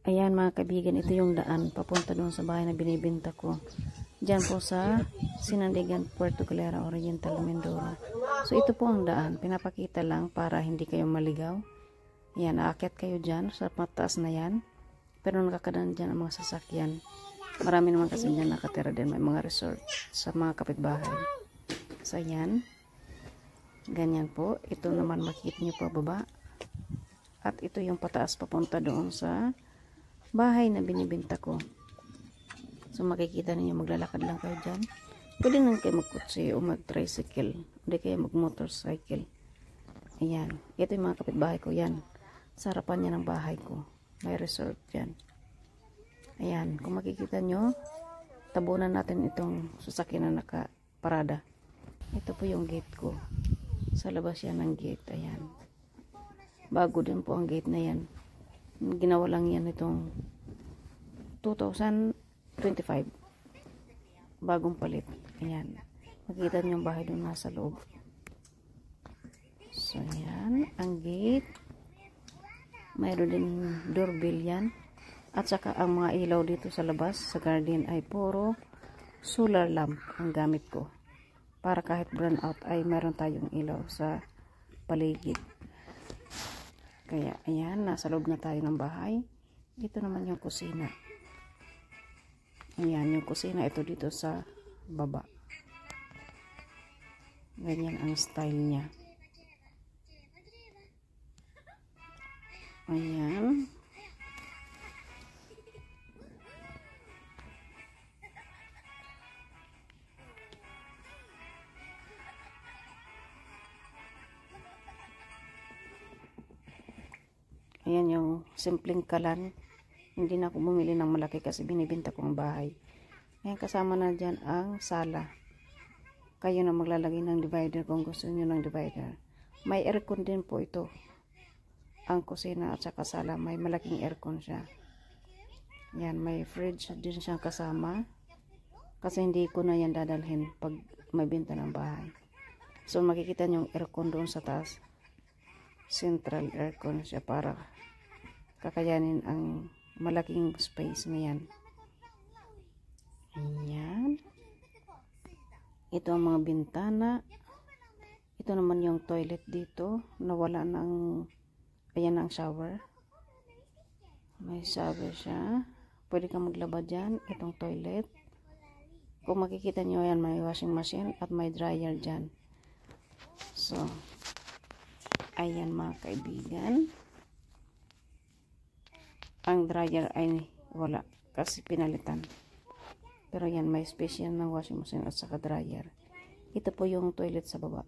Ayan mga kaibigan, ito yung daan papunta doon sa bahay na binibenta ko. Diyan po sa Sinandigan, Puerto Galera, Oriental, Mindoro. So ito po ang daan. Pinapakita lang para hindi kayo maligaw. Ayan, aakyat kayo dyan sa mataas na yan. Pero nakakadaan dyan ang mga sasakyan. Marami naman kasi dyan nakatira din. May mga resort sa mga kapitbahay. So ayan. Ganyan po. Ito naman makikita nyo po baba. At ito yung pataas papunta doon sa bahay na binibenta ko. So makikita ninyo, maglalakad lang kayo dyan. Pwede lang kayo magkutsi o mag-tricycle. Hindi kayo mag-motorcycle. Ayan. Ito yung mga kapitbahay ko. Yan. Sa harapan niya ng bahay ko. May resort dyan. Ayan. Kung makikita nyo, tabunan natin itong sasakyan na nakaparada. Ito po yung gate ko. Sa labas yan ng gate. Ayan. Bago din po ang gate na yan. Ginawa lang yan itong 2025. Bagong palit. Ayan. Makikita niyo yung bahay doon nasa loob. So, ayan. Ang gate. Mayroon din doorbell yan. At saka ang mga ilaw dito sa labas, sa garden ay puro solar lamp ang gamit ko. Para kahit brown out ay mayroon tayong ilaw sa paligid. Kaya, ayan, nasa loob na tayo ng bahay. Ito naman yung kusina. Ayan, yung kusina, ito dito sa baba. Ganyan ang style niya. Ayan. Ayan yung simpleng kalan. Hindi na ako bumili ng malaki kasi binibenta ko ang bahay. Ayan, kasama na dyan ang sala. Kayo na maglalagay ng divider kung gusto niyo ng divider. May aircon din po ito. Ang kusina at saka sala, may malaking aircon siya. Ayan, may fridge din siyang kasama. Kasi hindi ko na yan dadalhin pag may benta ng bahay. So makikita niyo yung aircon doon sa taas. Central aircon siya para kakayanin ang malaking space na yan. Ayan. Ito ang mga bintana. Ito naman yung toilet dito. Nawala ng, ayan ang shower. May shower siya. Pwede kang maglaba dyan. Itong toilet. Kung makikita nyo yan, may washing machine at may dryer dyan. So, ayan mga kaibigan. Ang dryer ay wala kasi pinalitan. Pero yan, may special ng washing machine at saka dryer. Ito po yung toilet sa baba.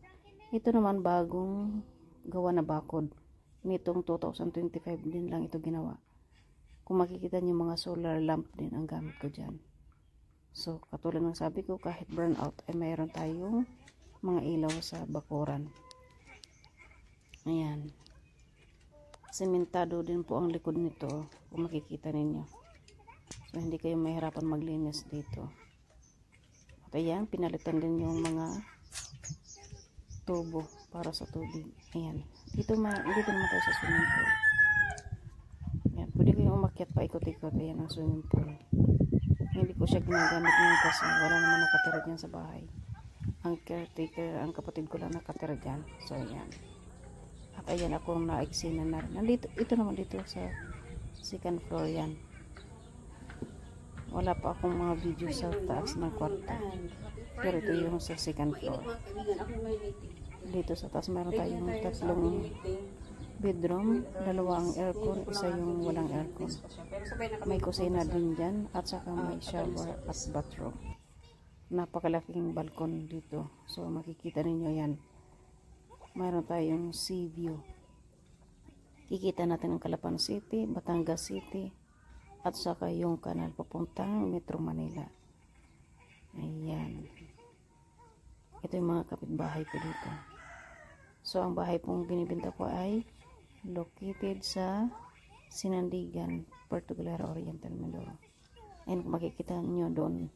Ito naman bagong gawa na bakod. Nitong 2025 din lang ito ginawa. Kung makikita niyo, mga solar lamp din ang gamit ko dyan. So, katulad ng sabi ko, kahit burn out ay mayroon tayong mga ilaw sa bakuran. Ayan. Sementado din po ang likod nito, kung makikita ninyo. So, hindi kayo mahirapan maglinis dito. At ayan, pinalitan din yung mga tubo para sa tubig. Ayan. Dito naman tayo sa swimming pool. Ayan. Pwede kayong umakyat pa ikot-ikot. Ayan ang swimming pool. Hindi ko siya ginagamit ngayon kasi wala naman nakatira dyan sa bahay. Ang caretaker, ang kapatid ko lang nakatira dyan. So, ayan. At ayan, ako na-eksena na rin. Nandito, ito naman dito sa second floor yan. Wala pa akong mga video sa taas ng kwarto. Pero ito yung sa second floor. Dito sa taas meron tayong tatlong bedroom. Dalawa ang aircon, isa yung walang aircon. May kusina din dyan at saka may shower at bathroom. Napakalaking balkon dito. So makikita ninyo yan. Mayroon tayong sea view. Kikita natin ang Calapan City, Batangas City, at saka yung kanal papuntang Metro Manila. Ayan. Ito yung mga kapitbahay ko dito. So, ang bahay pong binibenta ko ay located sa Sinandigan, Puerto Galera, Oriental, Mindoro. And kung makikita nyo doon,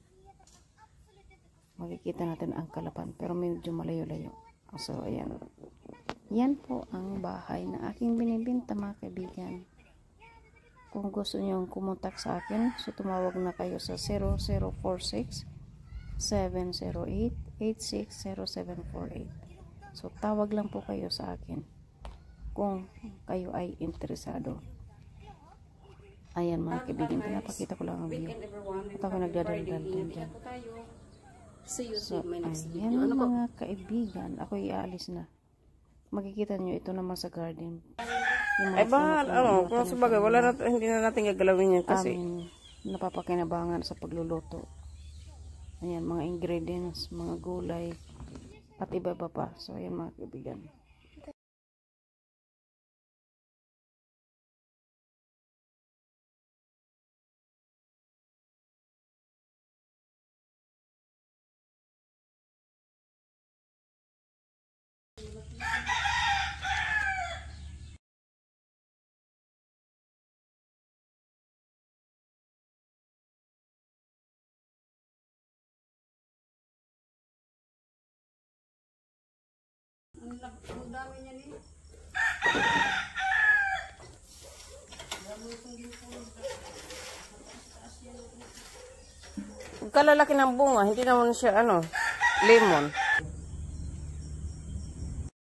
makikita natin ang Calapan, pero medyo malayo-layo. So, ayan. Yan po ang bahay na aking binibenta mga kaibigan. Kung gusto nyo kumontak sa akin, so tumawag na kayo sa 0046-708-860748. So tawag lang po kayo sa akin kung kayo ay interesado. Ayan mga kaibigan, pinapakita ko lang ang view. At ako nagdadaldal din dyan. So ayan mga kaibigan, ako iaalis na. Makikita nyo ito naman sa garden. Ay ba, kung sabagay, hindi na natin gagalawin yan kasi. Napapakinabangan sa pagluluto. Ayan, mga ingredients, mga gulay, at iba pa. So, ayan mga kaibigan. Ang dami niya ni. Kalalaki ng bunga, hindi naman siya lemon.